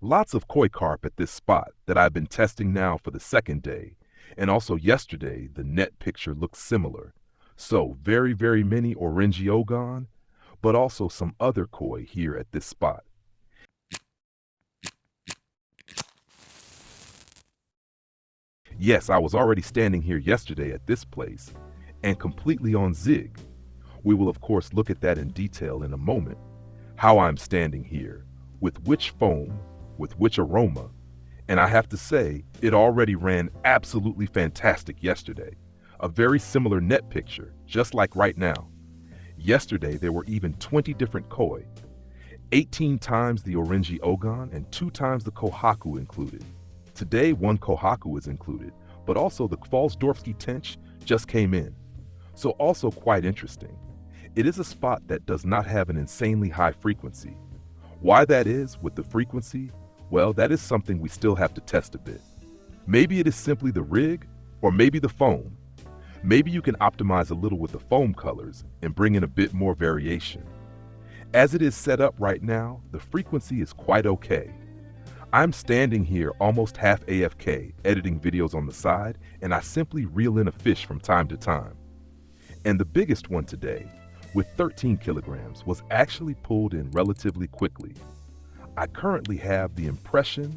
Lots of koi carp at this spot that I've been testing now for the second day, and also yesterday the net picture looks similar. So very many Orenji Ogon, but also some other koi here at this spot. Yes, I was already standing here yesterday at this place, and completely on Zig. We will of course look at that in detail in a moment, how I'm standing here, with which foam, with which aroma, and I have to say, it already ran absolutely fantastic yesterday. A very similar net picture, just like right now. Yesterday there were even 20 different koi, 18 times the Orenji Ogon and 2 times the Kohaku included. Today 1 Kohaku is included, but also the Kvalsdorfsky tench just came in. So also quite interesting. It is a spot that does not have an insanely high frequency. Why that is with the frequency, well, that is something we still have to test a bit. Maybe it is simply the rig, or maybe the foam. Maybe you can optimize a little with the foam colors and bring in a bit more variation. As it is set up right now, the frequency is quite okay. I'm standing here almost half AFK, editing videos on the side, and I simply reel in a fish from time to time. And the biggest one today, with 13 kilograms, was actually pulled in relatively quickly. I currently have the impression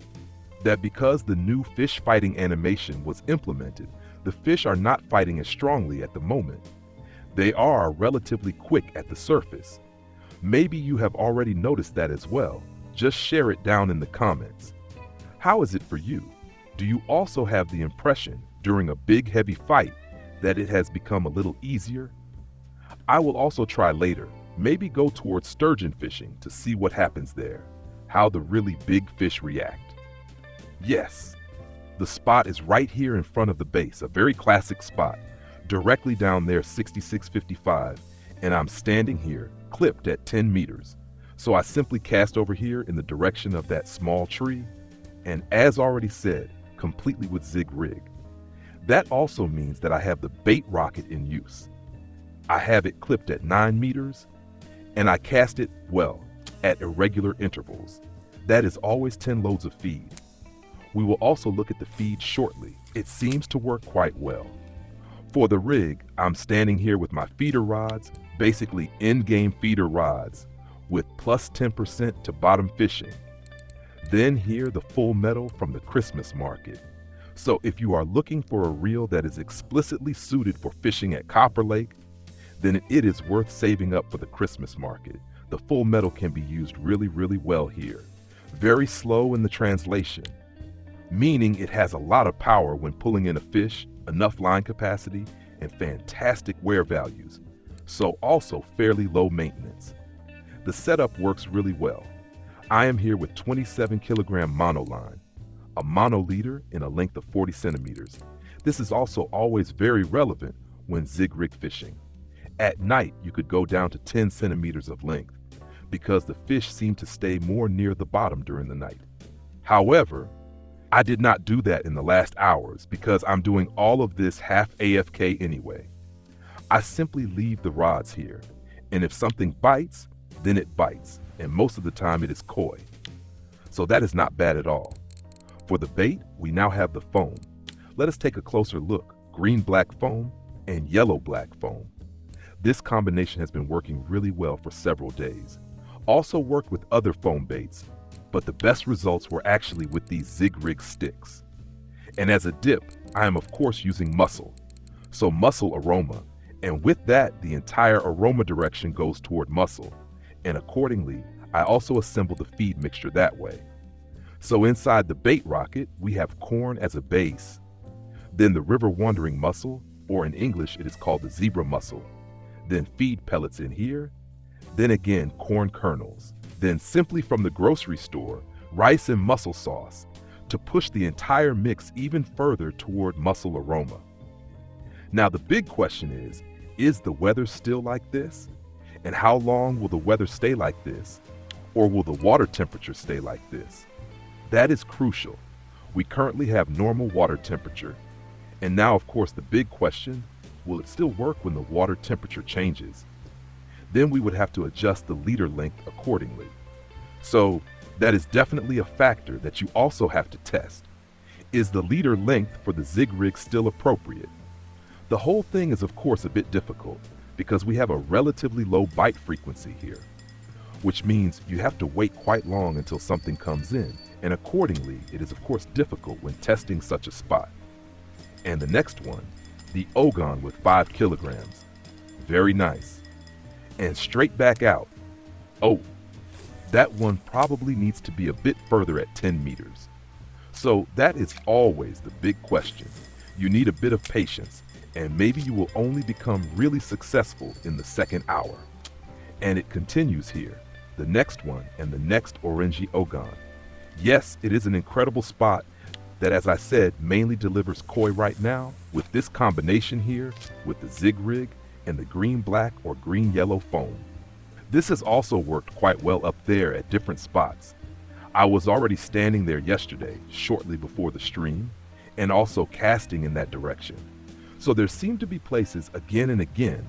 that because the new fish fighting animation was implemented, the fish are not fighting as strongly at the moment. They are relatively quick at the surface. Maybe you have already noticed that as well. Just share it down in the comments. How is it for you? Do you also have the impression during a big heavy fight that it has become a little easier? I will also try later, maybe go towards sturgeon fishing to see what happens there, how the really big fish react. Yes, the spot is right here in front of the base, a very classic spot, directly down there 6655, and I'm standing here, clipped at 10 meters. So I simply cast over here in the direction of that small tree, and as already said, completely with Zig Rig. That also means that I have the bait rocket in use. I have it clipped at 9 meters, and I cast it, well, at irregular intervals. That is always 10 loads of feed. We will also look at the feed shortly. It seems to work quite well. For the rig, I'm standing here with my feeder rods, basically in-game feeder rods, with plus 10% to bottom fishing. Then here the full metal from the Christmas market. So if you are looking for a reel that is explicitly suited for fishing at Copperlake, then it is worth saving up for the Christmas market. The full metal can be used really well here. Very slow in the translation, meaning it has a lot of power when pulling in a fish, enough line capacity, and fantastic wear values. So also fairly low maintenance. The setup works really well. I am here with 27 kilogram monoline, a mono leader in a length of 40 centimeters. This is also always very relevant when Zig Rig fishing. At night, you could go down to 10 centimeters of length because the fish seem to stay more near the bottom during the night. However, I did not do that in the last hours because I'm doing all of this half AFK anyway. I simply leave the rods here, and if something bites, then it bites, and most of the time it is koi. So that is not bad at all. For the bait, we now have the foam. Let us take a closer look. Green-black foam and yellow-black foam. This combination has been working really well for several days. Also worked with other foam baits, but the best results were actually with these Zig Rig sticks. And as a dip, I am of course using mussel. So mussel aroma, and with that, the entire aroma direction goes toward mussel. And accordingly, I also assemble the feed mixture that way. So inside the bait rocket, we have corn as a base. Then the river wandering mussel, or in English it is called the zebra mussel. Then feed pellets in here. Then again, corn kernels. Then simply from the grocery store, rice and mussel sauce to push the entire mix even further toward mussel aroma. Now the big question is the weather still like this? And how long will the weather stay like this? Or will the water temperature stay like this? That is crucial. We currently have normal water temperature. And now of course the big question, will it still work when the water temperature changes? Then we would have to adjust the leader length accordingly. So That is definitely a factor that you also have to test. Is the leader length for the Zig Rig still appropriate? The whole thing is of course a bit difficult because we have a relatively low bite frequency here, which means you have to wait quite long until something comes in, and accordingly it is of course difficult when testing such a spot. And the next one, the Ogon with 5 kilograms. Very nice. And straight back out. Oh, that one probably needs to be a bit further at 10 meters. So that is always the big question. You need a bit of patience, and maybe you will only become really successful in the second hour. And it continues here, the next one and the next Orenji Ogon. Yes, it is an incredible spot that, as I said, mainly delivers koi right now with this combination here with the Zig Rig and the green-black or green-yellow foam. This has also worked quite well up there at different spots. I was already standing there yesterday, shortly before the stream, and also casting in that direction. So there seem to be places again and again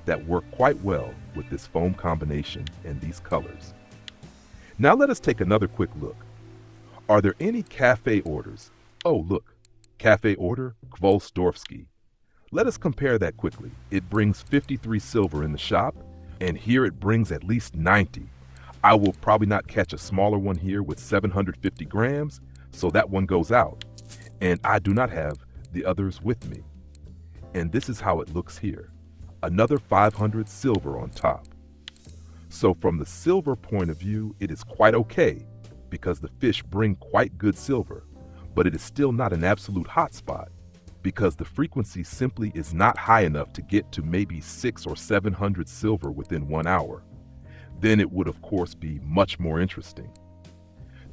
that work quite well with this foam combination and these colors. Now let us take another quick look. Are there any cafe orders? Oh look, cafe order Kvosdorfski. Let us compare that quickly. It brings 53 silver in the shop, and here it brings at least 90. I will probably not catch a smaller one here with 750 grams, so that one goes out. And I do not have the others with me. And this is how it looks here. Another 500 silver on top. So from the silver point of view, it is quite okay because the fish bring quite good silver, but it is still not an absolute hotspot because the frequency simply is not high enough to get to maybe 600 or 700 silver within 1 hour. Then it would of course be much more interesting.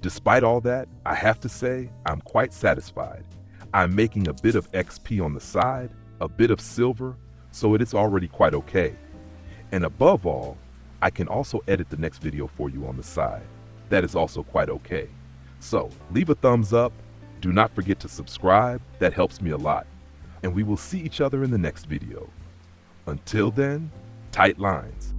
Despite all that, I have to say I'm quite satisfied. I'm making a bit of XP on the side, a bit of silver, so it is already quite okay. And above all, I can also edit the next video for you on the side. That is also quite okay. So leave a thumbs up, do not forget to subscribe, that helps me a lot. And we will see each other in the next video. Until then, tight lines.